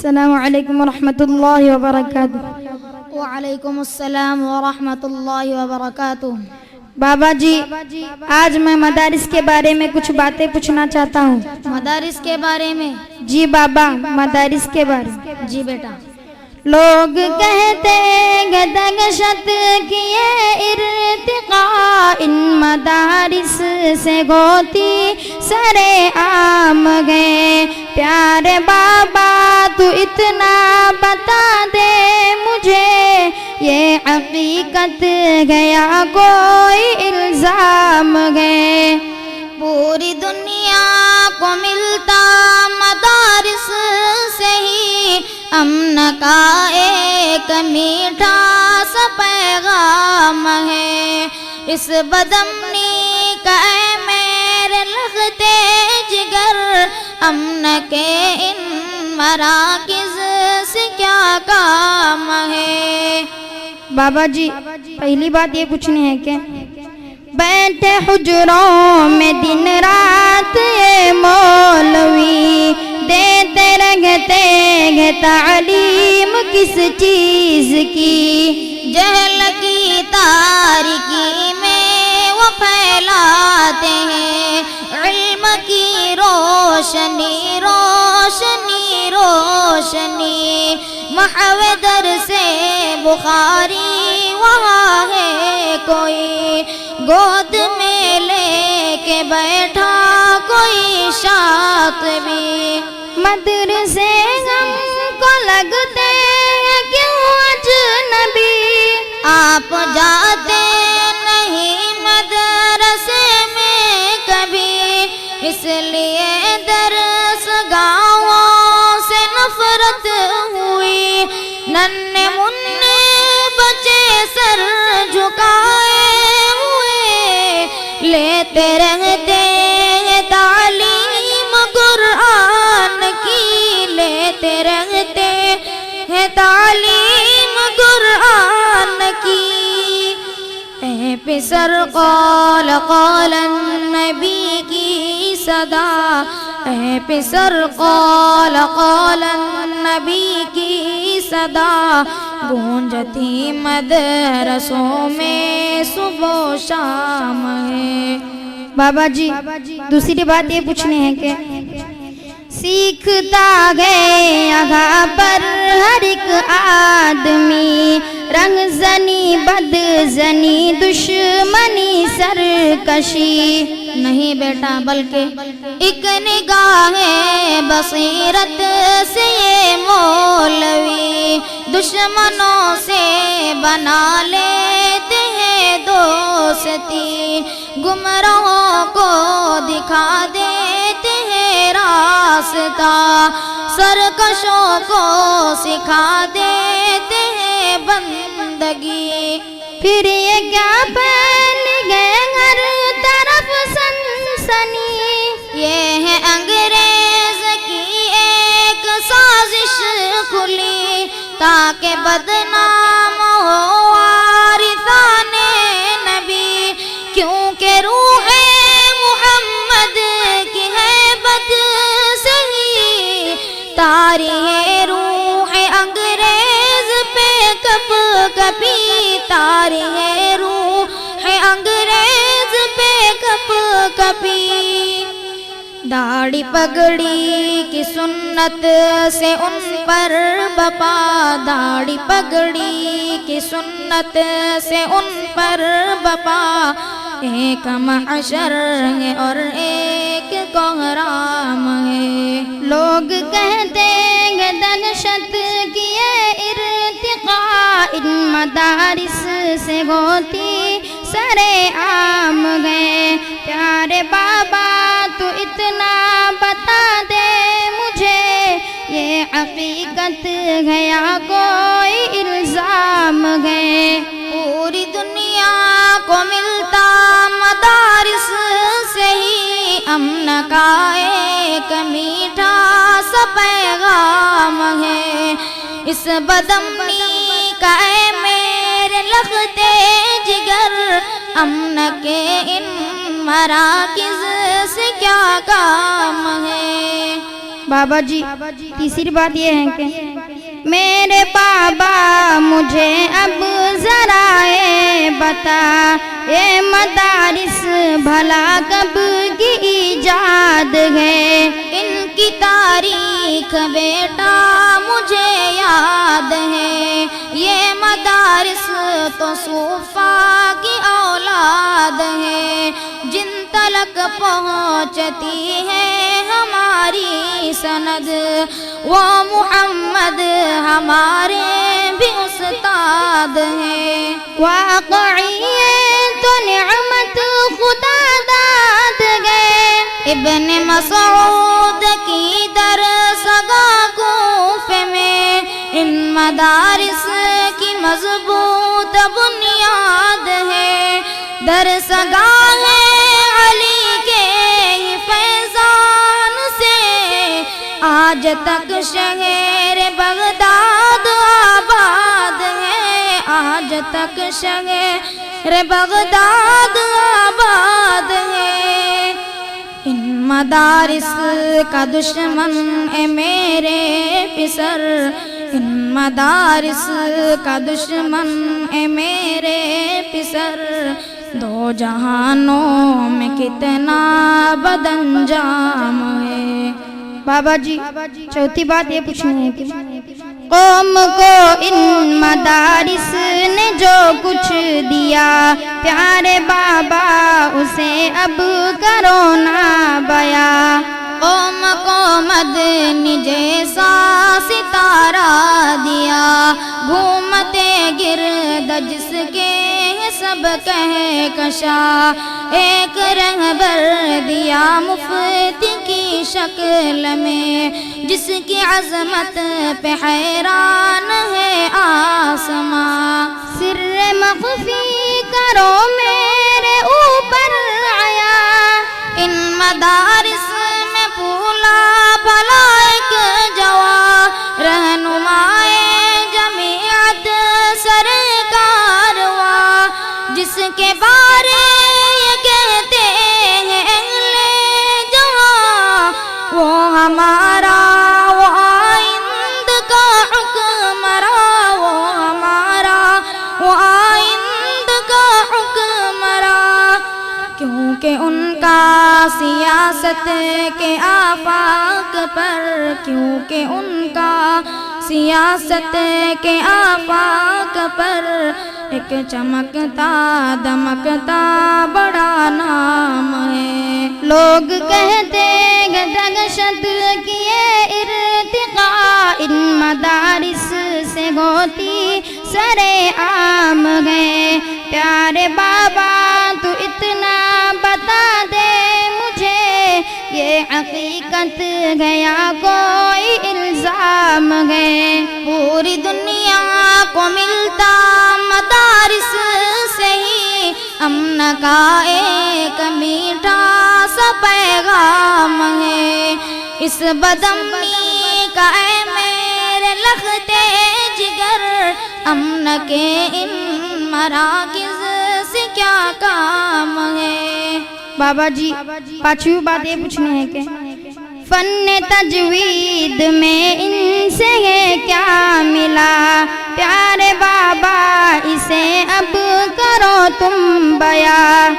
السلام علیکم ورحمۃ اللہ وبرکاتہ۔ وعلیکم السلام ورحمۃ اللہ وبرکاتہ۔ بابا جی، آج میں مدارس کے بارے میں کچھ باتیں پوچھنا چاہتا ہوں۔ مدارس کے بارے میں؟ جی بابا، مدارس کے بارے میں۔ جی بیٹا۔ لوگ کہتے گدگشت کیے ارتقاء ان مدارس سے گوتی سرے عام گئے۔ پیارے بابا تو اتنا بتا دے مجھے، یہ حقیقت گیا کوئی الزام گئے؟ پوری دنیا کو ملتا مدارس سے ہی امن کا ایک میٹھا سا پیغام ہے۔ اس بدامنی کا اے میرے لگتے جگر، امن کے ان مراکز سے کیا کام ہے؟ بابا جی، پہلی بات یہ پوچھنی ہے کہ بیٹھے حجروں میں دن رات یہ مولوی، دیتے رہتے ہیں تعلیم کس چیز کی؟ جہل کی تاریکی میں وہ پھیلاتے ہیں علم کی روشنی، روشنی روشنی۔ محو در سے بخاری وہاں ہے کوئی، گود میں لے کے بیٹھا کوئی شاطبی۔ مدرسے ہم کو لگتے ہیں کیوں اجنبی؟ آپ جاتے نہیں مدرسے میں کبھی، اس لیے درس گاؤں سے نفرت ہوئی۔ ننھے منھے بچے سر جھکائے ہوئے، لیتے رہتے ہیں تعلیم قرآن کی، لیتے رہتے ہیں تعلیم قرآن کی۔ اے پسر قال قال النبی کی صدا، اے پسر قال قال النبی کی صدا، گونجتی مدرسوں میں صبح و شام ہے۔ بابا جی، دوسری بات یہ پوچھنی ہے کہ سیکھتا گئے آگاہ پر ہر ایک آدمی، رنگ زنی بد زنی دشمنی سرکشی۔ نہیں بیٹا، بلکہ ایک نگاہ بصیرت سے یہ مولوی دشمنوں سے بنا لیتے ہیں دوستی، گمراہوں کو دکھا دیتے ہیں راستہ، سرکشوں کو سکھا دیتے ہیں بندگی۔ پھر یہ کیا پھیل گئے ہر طرف سنسنی؟ یہ ہے انگریز کی ایک سازش کھلی، تاکہ بدنام ہو وارثان نبی، کیونکہ روح محمد کی ہے بد سے ہی تاری ہے روح انگریز پہ کب کبھی، تاری ہے روح انگریز پہ کب کبھی۔ داڑھی پگڑی کی سنت سے ان پر بپا، داڑھی پگڑی کی سنت سے ان پر بپا، ایک محشر ہے اور ایک کوہرام ہے۔ لوگ کہتے ہیں دہشت کیے ارتقاء ان مدارس سے گوتی سرے عام گئے۔ پیارے بابا تو اتنا بتا دے مجھے، یہ حقیقت گیا کوئی الزام گئے؟ پوری دنیا کو ملتا مدارس سے ہی امن کا ایک میٹھا سا پیغام ہے۔ اس بدامنی کا اے میرے لگتے جگر، امن کے ان مراکز سے کیا کام ہے؟ بابا جی تیسری بات یہ ہے کہ میرے بابا مجھے اب ذرا بتا یہ مدارس بھلا کب کی ایجاد ہے؟ ان کی تاریخ بیٹا مجھے یاد ہے، یہ مدارس تو صوفہ کی اولاد ہے، جن تلک پہنچتی ہے ہماری سند، وہ محمد ہمارے بھی استاد ہیں۔ واقعی تو نعمت خدا داد گئے، ابن مسعود کی درسگاہ کوفے میں ان مدارس کی مضبوط بنیاد ہے، درسگاہ علی کے فیضان سے آج تک شہر بغداد آباد ہے، آج تک شہر بغداد آباد ہے۔ ان مدارس کا دشمن اے میرے پسر، ان مدارس کا دشمن اے میرے پسر، دو جہانوں میں کتنا بد انجام ہے۔ بابا جی چوتھی بات یہ پوچھنی ہے کہ قوم کو ان مدارس نے جو کچھ دیا، پیارے بابا اسے اب کرو نا بیان۔ قوم کو مدنی جیسا ستارہ دیا، گھومتے گرد جس کے سب کہکشا، ایک رہبر دیا مفتی کی شکل میں، جس کی عظمت پہ حیران ہے آسمان۔ سر مخفی کرو میرے اوپر آیا، ان مدارس میں پھولا بھلا ایک جوان، رہنمائے جمیعت سرکارواں، جس کے بارے یہ کہتے ہیں اہل جہاں، وہ ہمارا وہ آئند کا حکمراں، وہ ہمارا وہ آئند کا حکمراں، کیونکہ ان کا سیاست کے آفاق پر، کیونکہ ان کا سیاست کے آفاق پر ایک چمکتا دمکتا بڑا نام ہے۔ لوگ کہتے ہیں دہشت کیے ارتقاء، ان مدارس سے ہوتی سرے عام ہے۔ پیارے بابا تو اتنا بتا دے مجھے، یہ حقیقت گیا کوئی الزام ہے؟ پوری دنیا کو ملتا مدارس سے ہی امن کا ایک میٹھا سا پیغام ہے، اس بدامنی کا اے میرے لختے جگر، امن کے ان مراکز سے کیا کام ہے؟ بابا جی پانچویں بات یہ پوچھنی ہے کہ فن تجوید میں ان سے ہے کیا ملا، پیارے بابا اسے اب کرو تم بیان۔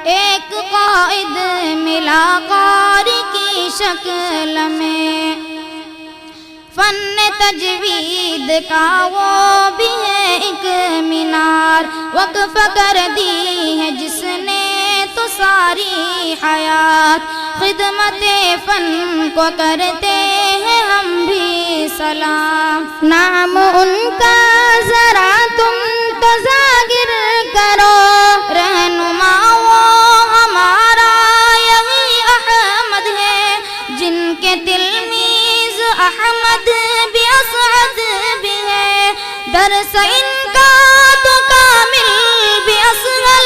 ایک قائد ملا قاری کی شکل میں، فن تجوید کا وہ بھی ہے ایک مینار، وقف کر دی ہے جس نے تو ساری حیات، خدمت فن کو کرتے ہیں ہم بھی سلام۔ نام ان کا ذرا تم تو ذاکر کرو، رہنما وہ ہمارا یہی احمد ہے، جن کے تلمیذ احمد بھی اسعد بھی ہے، درس ان کا تو کامل بھی اصغر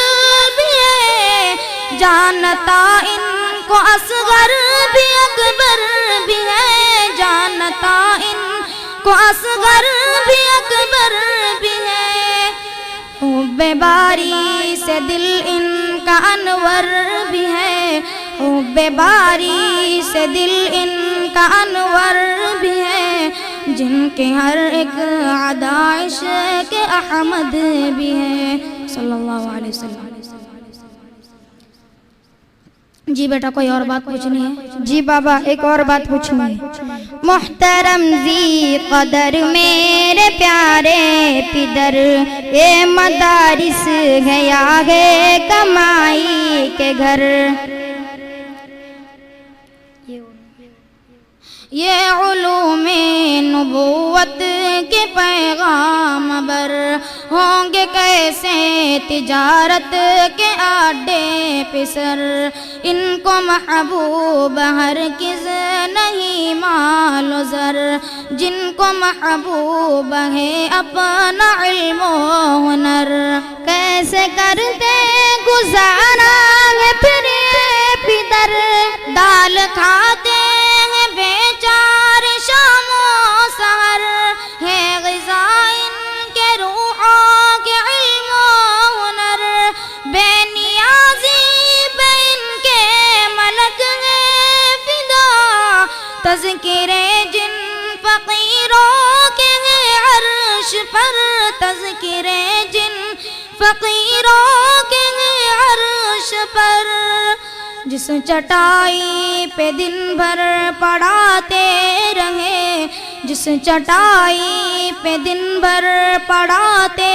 بھی ہے، جانتا ان کو اصغر بھی اکبر بھی ہے، جانتا ان کو اصغر بھی اکبر بھی ہے، حب باری سے دل ان کا انور بھی ہے، حب باری سے دل ان کا انور بھی ہے، جن کے ہر ایک ادا عشق احمد بھی ہے صلی اللہ علیہ وسلم۔ جی بیٹا کوئی اور بات پوچھنی ہے؟ جی بابا ایک اور بات پوچھنی ہے۔ محترم ذی قدر میرے پیارے پدر، یہ مدارس ہے یا ہے کمائی کے گھر؟ یہ علوم نبوت کے پیغام بر ہوں گے کیسے تجارت کے آڈے پسر، ان کو محبوب ہرگز نہیں مال و زر، جن کو محبوب ہے اپنا علم و ہنر۔ کیسے کرتے گزارا ہے پھر یہ پدر، دال کھاتے ہیں بیچار شام و سحر، ہے غذا ان کے روحوں کے علم و ہنر، بے نیازی بے ان کے ملک ہے فدا، تذکرے جن فقیروں کے ہیں عرش پر، تذکرے جن فقیروں کے ہیں عرش پر۔ جس چٹائی پہ دن بھر پڑھاتے رہے، جس چٹائی پہ دن بھر پڑھاتے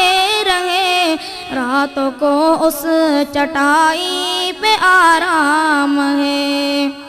رہے، راتوں کو اس چٹائی پہ آرام ہے۔